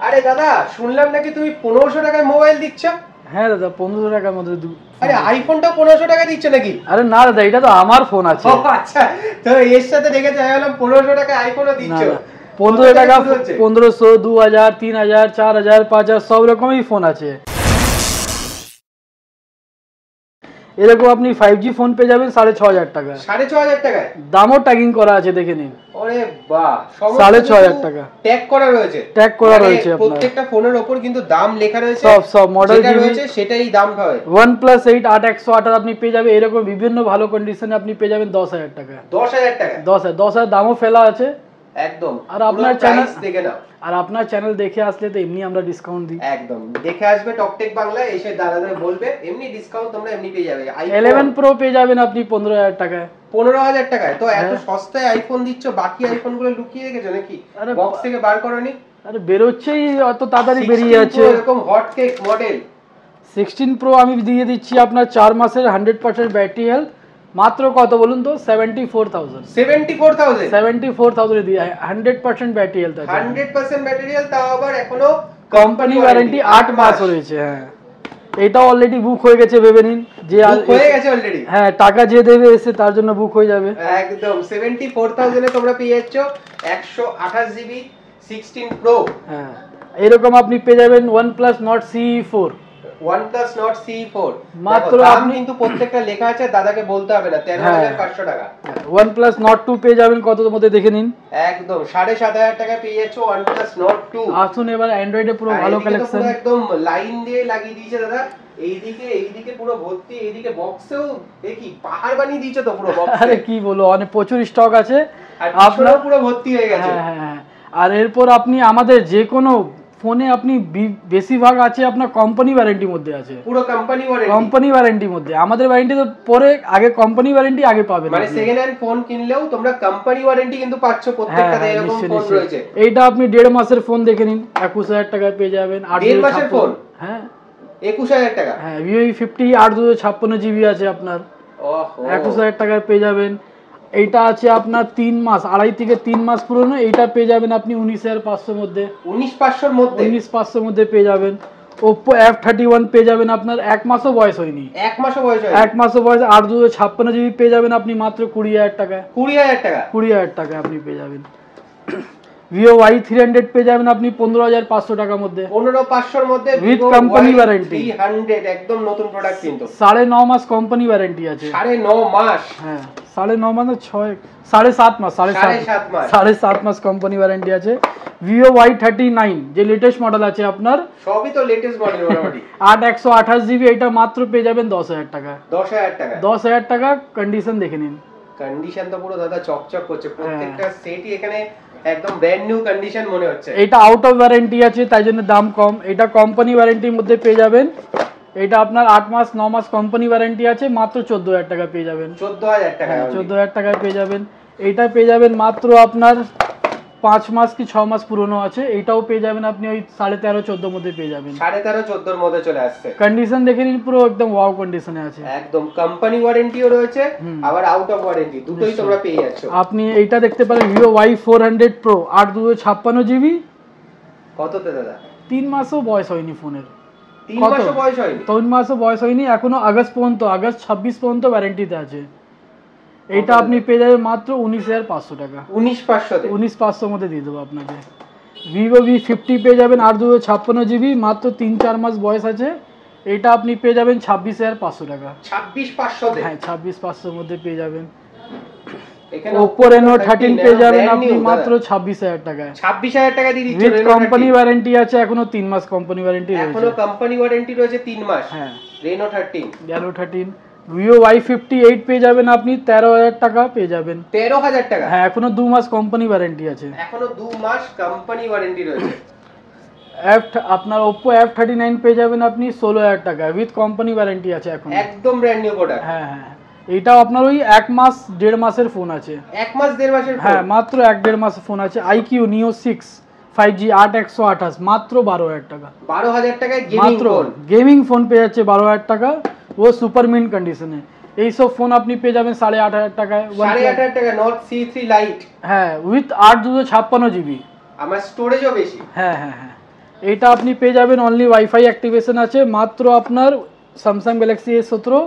আরে দাদা শুনলাম নাকি তুমি 1500 টাকায় মোবাইল দিচ্ছ? হ্যাঁ দাদা 1500 টাকার মধ্যে আরে আইফোনটা 1500 টাকা দিচ্ছ নাকি? আরে না দাদা এটা তো আমার ফোন আছে। ও আচ্ছা, তো এর সাথে দেখে যাই হলাম 1500 টাকা আইফোনও দিচ্ছ। 1500 টাকা 1500 2000 3000 4000 5000 সব রকমই ফোন আছে। এরকম আপনি 5G ফোন পেয়ে যাবেন 6500 টাকা। 6500 টাকায় দামও ট্যাগিং করা আছে দেখে নিন। ওরে বাহ, 6500 টাকা ট্যাগ করা রয়েছে। ট্যাগ করা রয়েছে আপনার প্রত্যেকটা ফোনের উপর কিন্তু দাম লেখা রয়েছে। সব মডেল যেটা রয়েছে সেটাই দাম হবে। OnePlus 8 8128 আপনি পেয়ে যাবেন এরকম বিভিন্ন ভালো কন্ডিশনে আপনি পেয়ে যাবেন 10000 টাকা। 10000 টাকা 10000 দামও ফেলা আছে একদম। আর আপনার চ্যানেল দেখে নাও, আর আপনার চ্যানেল দেখে আসলে তো এমনি আমরা ডিসকাউন্ট দিই। একদম দেখে আসবে টকটেক বাংলায়, এসে দাদাদের বলবে এমনি ডিসকাউন্ট তোমরা এমনি পেয়ে যাবে। 11 Pro পেয়ে যাবেন আপনি 15000 টাকায়। 15000 টাকায়? তো এত সস্তায় আইফোন দিচ্ছ, বাকি আইফোন গুলো লুকিয়ে রেখেছো নাকি? বক্স থেকে বার করোনি? আরে বেরোচ্ছেই অত তাড়াতাড়ি বেরিয়ে যাচ্ছে এরকম হট কেক মডেল। 16 Pro আমি দিয়ে দিচ্ছি আপনার 4 মাসের 100% ব্যাটারি হেলথ, মাত্র কত বলুন তো? 74000। 74000 দিয়ে 100% ব্যাটারি হেলথ আছে। 100% ব্যাটারি হেলথ, তাও আবার এখনো কোম্পানি ওয়ারেন্টি 8 মাস রয়েছে। হ্যাঁ এটা অলরেডি বুক হয়ে গেছে, ভেবে নিন যে হয়ে গেছে অলরেডি। হ্যাঁ টাকা যে দেবে এসে তার জন্য বুক হয়ে যাবে একদম। 74000 এ তোমরা পেয়ে যাচ্ছ 128GB 16 Pro। হ্যাঁ এরকম আপনি পেয়ে যাবেন OnePlus Nord CE4। OnePlus Nord CE4 মাত্র আপনি কিন্তু প্রত্যেকটা লেখা আছে, দাদাকে বলতে হবে না, 13500 টাকা। OnePlus Nord 2 পেয়ে যাবেন কতর মধ্যে দেখে নিন। একদম 7500 টাকা পেয়ে যাচ্ছ OnePlus Nord 2। আসুন এবার অ্যান্ড্রয়েডে পুরো ভালো কালেকশন, একদম লাইন দিয়ে লাগিয়ে দিয়েছে দাদা। এইদিকে পুরো ভর্তি, এইদিকে বক্সেও দেখি পাহাড় বানিয়ে দিয়েছে তো পুরো বক্সে। আরে কি বলবো, অনেক প্রচুর স্টক আছে, আপনার পুরো ভর্তি হয়ে গেছে। হ্যাঁ আর এরপর আপনি আমাদের যে কোনো ফোনে আপনি বেশিরভাগ আছে আপনার কোম্পানি ওয়ারেন্টির মধ্যে আছে, পুরো কোম্পানি ওয়ারেন্টির মধ্যে। আমাদের ওয়ারেন্টি তো পরে, আগে কোম্পানি ওয়ারেন্টি আগে পাবেন। মানে সেকেন্ড হ্যান্ড ফোন কিনলেও তোমরা কোম্পানি ওয়ারেন্টি কিন্তু পাচ্ছ প্রত্যেকটাতে। এরকম ফোন রয়েছে। এইটা আপনি 1.5 মাসের ফোন দেখে নিন 21000 টাকায় পেয়ে যাবেন। 1.5 মাসের ফোন? হ্যাঁ 21000 টাকা। হ্যাঁ Vivo E50 8256GB আছে আপনার, 21000 টাকায় পেয়ে যাবেন। এইটা আছে আপনার 3 মাস, 2.5 থেকে 3 মাস পুরনো। এইটা পেয়ে যাবেন আপনি 19500 মধ্যে। 19500 মধ্যে? 19500 মধ্যে পেয়ে যাবেন। Oppo F31 পেয়ে যাবেন আপনার 1 মাসও বয়স হয়নি। 1 মাসও বয়স হয়নি? 1 মাসও বয়স 8256GB পেয়ে যাবেন আপনি মাত্র 20000 টাকায়। 20000 টাকা? 20000 টাকায় আপনি পেয়ে যাবেন। Vivo Y300 পেয়ে যাবেন আপনি 15500 টাকার মধ্যে। 15500 মধ্যে উইথ কোম্পানি ওয়ারেন্টি। 300 একদম নতুন প্রোডাক্ট কিন্তু। 9.5 মাস কোম্পানি ওয়ারেন্টি আছে। 9.5 মাস? হ্যাঁ 9.5 মানে 7.5 মাস, 7.5 মাস কোম্পানি ওয়ারেন্টি আছে। Vivo Y39 যে লেটেস্ট মডেল আছে আপনার, সবই তো লেটেস্ট মডেল মোটামুটি। 8128GB এটা মাত্র পেয়ে যাবেন 10000 টাকা। 10000 টাকা? 10000 টাকা। কন্ডিশন দেখে নিন। কন্ডিশন তো পুরো দাদা চকচক করছে, প্রত্যেকটা সেটই এখানে একদম ব্র্যান্ড নিউ কন্ডিশন মনে হচ্ছে। এটা আউট অফ ওয়ারেন্টি আছে তাই জন্য দাম কম। এটা কোম্পানি ওয়ারেন্টির মধ্যে পেয়ে যাবেন। এটা আপনার 8 মাস 9 মাস কোম্পানি ওয়ারেন্টি আছে, মাত্র 14000 টাকা পেয়ে যাবেন। 14000 টাকা? 14000 টাকায় পেয়ে যাবেন। এইটা পেয়ে যাবেন মাত্র আপনার 5 মাস কি 6 মাস পুরনো আছে। এটাও পেয়ে যাবেন আপনি ওই 13.5-14 মধ্যে পেয়ে যাবেন। 13.5-14 মধ্যে চলে আসছে। কন্ডিশন দেখে নিন, পুরো একদম ওয়াও কন্ডিশনে আছে। একদম কোম্পানি ওয়ারেন্টিও রয়েছে, আবার আউট অফ ওয়ারেন্টি দুটোই তোমরা পেয়ে যাচ্ছ। আপনি এইটা দেখতে পারেন Vivo Y400 Pro 8256GB। কততে দাদা? 3 মাসও বয়স হয়নি ফোনের। 3 মাসও বয়স হয়নি? 3 মাসও বয়স হয়নি এখনো। আগস্ট 26 পর্যন্ত ওয়ারেন্টিতে আছে। এইটা আপনি পেয়ে যাবেন মাত্র 19500 টাকা। 19500 মধ্যে দিয়ে দেবো আপনাকে। Vivo V50 পেয়ে যাবেন 8256GB, মাত্র 3-4 মাস বয়স আছে। এটা আপনি পেয়ে যাবেন 26500 টাকা। 26500? হ্যাঁ 26500 মধ্যে পেয়ে যাবেন। Oppo Reno 13 পেয়ে যাবেন আপনি মাত্র 26000 টাকায়। 26000 টাকা দিয়ে দিচ্ছেন? উইথ কোম্পানি ওয়ারেন্টি আছে, এখনো 3 মাস কোম্পানি ওয়ারেন্টি রয়েছে। এখনো কোম্পানি ওয়ারেন্টি রয়েছে 3 মাস? হ্যাঁ Reno 13। Vivo Y58 পেয়ে যাবেন আপনি 13000 টাকা পেয়ে যাবেন। 13000 টাকা? হ্যাঁ এখনো 2 মাস কোম্পানি ওয়ারেন্টি আছে। এখনো 2 মাস কোম্পানি ওয়ারেন্টি রয়েছে। আপনার Oppo F39 পেয়ে যাবেন আপনি 16000 টাকা, উইথ কোম্পানি ওয়ারেন্টি আছে এখন। একদম ব্র্যান্ড নিউ প্রোডাক্ট। হ্যাঁ এটাও আপনার ওই 1 মাস 1.5 মাসের ফোন আছে। 1 মাস 1.5 মাসের ফোন? হ্যাঁ মাত্র 1.5 মাসের ফোন আছে। iQ Neo 6 5G 8128 মাত্র 12000 টাকা। 12000 টাকায় গেমিং ফোন? গেমিং ফোন পেয়ে যাচ্ছে 12000 টাকা, ও সুপার মিন্ট কন্ডিশনে। এইসব ফোন আপনি পেয়ে যাবেন 8500 টাকায়। 8500 টাকা? Note C3 Lite? হ্যাঁ উইথ 8256GB। আমার স্টোরেজও বেশি। হ্যাঁ এটা আপনি পেয়ে যাবেন অনলি ওয়াইফাই অ্যাক্টিভেশন আছে, মাত্র আপনার স্যামসাং গ্যালাক্সি S17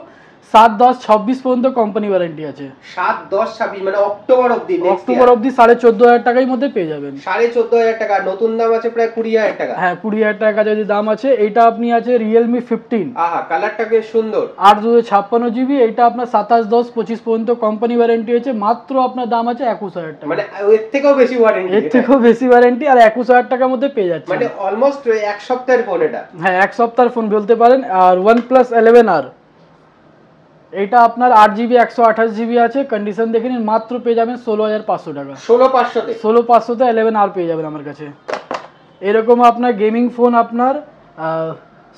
7-10-26 পর্যন্ত কোম্পানি ওয়ারেন্টি আছে। 7-10-26 মানে অক্টোবর অবধি, অক্টোবর অবধি 14,500 টাকার মধ্যে পেয়ে যাবেন। 14,500 টাকা, নতুন দাম আছে প্রায় 20,000 টাকা। হ্যাঁ 20,000 টাকা যদি দাম আছে। এইটা আপনি আছে Realme 15। আহা, কালারটা বেশ সুন্দর। 8/256 GB। এটা আপনার 27-10-25 পর্যন্ত কোম্পানি ওয়ারেন্টি আছে, মাত্র আপনার দাম আছে 21,000 টাকা। মানে এর থেকেও বেশি ওয়ারেন্টি, এর থেকেও বেশি ওয়ারেন্টি, আর 21,000 টাকার মধ্যে পেয়ে যাচ্ছে, মানে অলমোস্ট এক সপ্তাহের ফোন এটা। হ্যাঁ 1 সপ্তাহের ফোন বলতে পারেন। আর OnePlus 11R, এটা আপনার 8GB 128GB আছে, কন্ডিশন দেখে নিন, মাত্র পেয়ে যাবেন 16,500 টাকা। 16,500 16,500 11R পেয়ে যাবেন আমার কাছে। এরকম আপনার গেমিং ফোন আপনার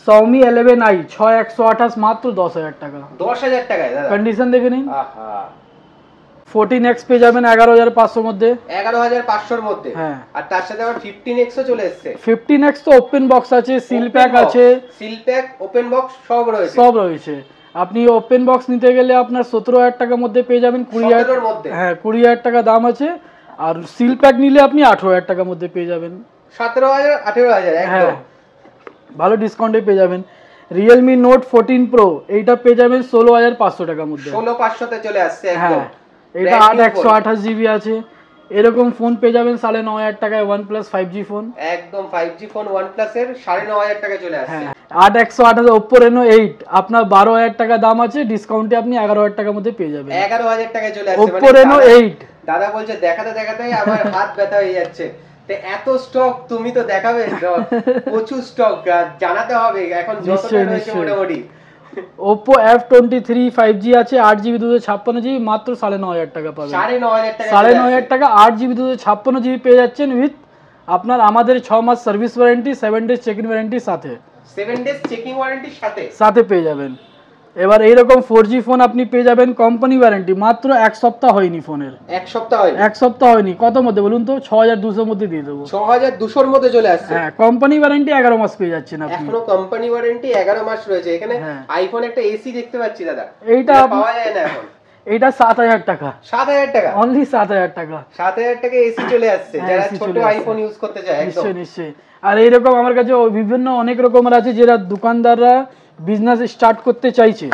Xiaomi 11i 6/128 মাত্র 10,000 টাকা। 10,000 টাকায় দাদা, কন্ডিশন দেখে নিন। আহা, 14X পেয়ে যাবেন 11,500 মধ্যে। 11,500 মধ্যে। হ্যাঁ, আর তার সাথে আবার 15X ও চলে এসেছে। 15X তো ওপেন বক্স আছে, সিল প্যাক আছে, সিল প্যাক, ওপেন বক্স সব রয়েছে, সব রয়েছে। আপনি ওপেন বক্স নিতে গেলে আপনার 17,000 টাকার মধ্যে পেয়ে যাবেন। 20,000 মধ্যে, হ্যাঁ 20,000 টাকা দাম আছে। আর সিল প্যাক নিলে আপনি 18,000 টাকার মধ্যে পেয়ে যাবেন। 17,000 18,000 একদম, হ্যাঁ ভালো ডিসকাউন্টে পেয়ে যাবেন। Realme Note 14 Pro এইটা পেয়ে যাবেন 16,500 টাকার মধ্যে। 16,500 তে চলে আসছে একদম। হ্যাঁ এটা 8/128GB আছে। এরকম ফোন পেয়ে যাবেন 9,500 টাকায়, OnePlus 5G ফোন, একদম 5G ফোন OnePlus এর 9,500 টাকায় চলে আসছে। হ্যাঁ 8/128 Oppo Reno 8 আপনার 12,000 টাকা দাম আছে, ডিসকাউন্টে আপনি 11,000 টাকার মধ্যে পেয়ে যাবেন। 11,000 টাকায় চলে আসছে। Oppo Reno 8 দাদা বলছে দেখাতে দেখাতে আমার হাত ব্যথা হয়ে যাচ্ছে। তো এত স্টক তুমি তো দেখাবে, প্রচুর স্টক জানাতে হবে এখন যতটা রয়েছে মোটামুটি। Oppo F23 5G আছে 8GB 256GB মাত্র 9,500 টাকা পাবেন। 9,500 টাকা, 9,500 টাকা 8GB 256GB পেয়ে যাচ্ছেন উইথ আপনার আমাদের 6 মাস service warranty, 7 days check in ওয়ারেন্টির সাথে, 7 ডেজ চেকিং ওয়ারেন্টির সাথে পেয়ে যাবেন। এবার এইরকম 4G ফোন আপনি পেয়ে যাবেন কোম্পানি ওয়ারেন্টি, মাত্র 1 সপ্তাহ হয়নি ফোনের, 1 সপ্তাহ হয়নি, 1 সপ্তাহ হয়নি। কত মধ্যে বলুন তো? 6,200 মধ্যে দিয়ে দেবো। 6,200 এর মধ্যে চলে আসছে। হ্যাঁ কোম্পানি ওয়ারেন্টি 11 মাস পেয়ে যাচ্ছেন আপনি। এখনো কোম্পানি ওয়ারেন্টি 11 মাস রয়েছে। এখানে আইফোন একটা এসি দেখতে পাচ্ছি দাদা, এইটা পাওয়া যায় না এখন। এইটা 7,000 টাকা, 7,000 টাকা, অনলি 7,000 টাকা। 7,000 টাকা এসি চলে আসছে যারা ছোট আইফোন ইউজ করতে চায়। একদম নিশ্চয়ই নিশ্চয়ই। আর এইরকম আমার কাছে বিভিন্ন অনেক রকমের আছে, যারা দোকানদাররা বিজনেস স্টার্ট করতে চাইছে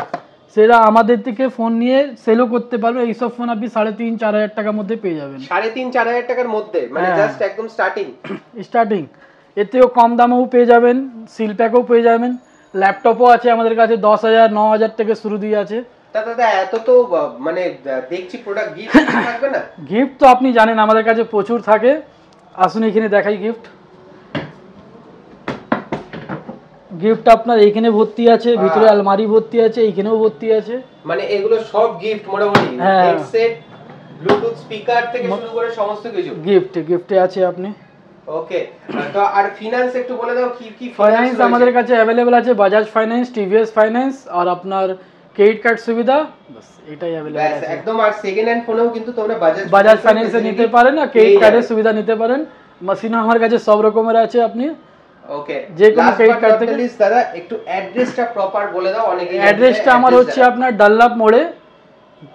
সেটা আমাদের থেকে ফোন নিয়ে সেলও করতে পারবে। এইসব ফোন আপনি 3,500-4,000 টাকার মধ্যে পেয়ে যাবেন। 3,500-4,000 টাকার মধ্যে, মানে জাস্ট একদম স্টার্টিং। এর থেকেও কম দামেও পেয়ে যাবেন, সিল প্যাকও পেয়ে যাবেন। ল্যাপটপও আছে আমাদের কাছে 10,000 9,000 থেকে শুরু দিয়ে আছে। দাদা এত তো মানে দেখছি প্রোডাক্ট, গিফট থাকবে না? গিফট তো আপনি জানেন আমাদের কাছে প্রচুর থাকে। আসুন এখানে দেখাই গিফট। গিফট আপনার এইখানে ভর্তি আছে, ভিতরে আলমারি ভর্তি আছে, এইখানেও ভর্তি আছে। মানে এগুলো সব গিফট মোটামুটি, হেডসেট, ব্লুটুথ স্পিকার থেকে শুরু করে সমস্ত কিছু গিফটে আছে আপনি। ওকে, তো আর ফিনান্স একটু বলে দাও, কি কি ফাইন্যান্স আমাদের কাছে अवेलेबल আছে? বাজাজ ফাইন্যান্স, টিভিএস ফাইন্যান্স, আর আপনার ক্রেডিট কার্ড সুবিধা, বাস এটাই अवेलेबल আছে একদম। আর সেকেন্ড হ্যান্ড ফোনেও কিন্তু তোমরা বাজাজ ফাইন্যান্সে নিতে পারেন, আর ক্রেডিট কার্ডের সুবিধা নিতে পারেন। মেশিনও আমার কাছে সব রকমের আছে। আপনি ওকে, যে কোনো ক্রেডিট কার্ড থেকে। দাদা একটু অ্যাড্রেসটা প্রপার বলে দাও। অনেকে অ্যাড্রেসটা আমার হচ্ছে আপনার ডাল্লাপ মোড়ে,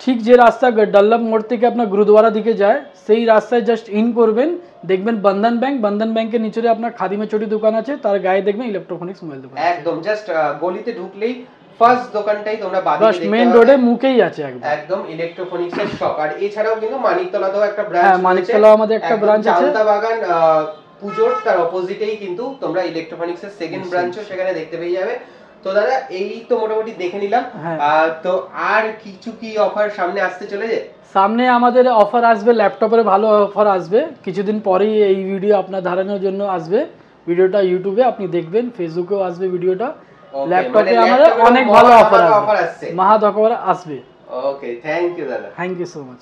ঠিক যে রাস্তা ডাল্লাপ মোড় থেকে আপনার গুরুদ্বারা দিকে যায় সেই রাস্তায় জাস্ট ইন করবেন, দেখবেন বন্ধন ব্যাংকের নিচে আপনার খাদিমে চটি দোকান আছে, তার গায়ে দেখবেন ইলেকট্রনিক্স মোবাইল দোকান। একদম জাস্ট গলিতে ঢুকলেই ফার্স্ট দোকানটাই তোমরা বাদিকে দেখতে পাবে, মেইন রোডে মুখেই আছে একদম ইলেকট্রনিক্স এর শপ। আর এছাড়াও কিন্তু মানিকতলাতেও একটা ব্রাঞ্চ আছে। মানিকতলাও আমাদের একটা ব্রাঞ্চ আছে। চালতা বাগান পুজোর তার অপোজিটেই কিন্তু তোমরা ইলেকট্রনিক্স এর সেকেন্ড ব্রাঞ্চও সেখানে দেখতে পেয়ে যাবে। তো দাদা এই তো মোটামুটি দেখে নিলাম। তো আর কিছু কি অফার সামনে আসতে চলেছে? সামনে আমাদের অফার আসবে, ল্যাপটপের ভালো অফার আসবে কিছুদিন পরেই। এই ভিডিও আপনার ধারণের জন্য আসবে, ভিডিওটা ইউটিউবে আপনি দেখবেন, ফেসবুকেও আসবে ভিডিওটা। ল্যাপটপে আমাদের অনেক ভালো অফার আসবে, মাহাদ অফার আসবে। ওকে, থ্যাংক ইউ দাদা, থ্যাংক ইউ সো মাচ।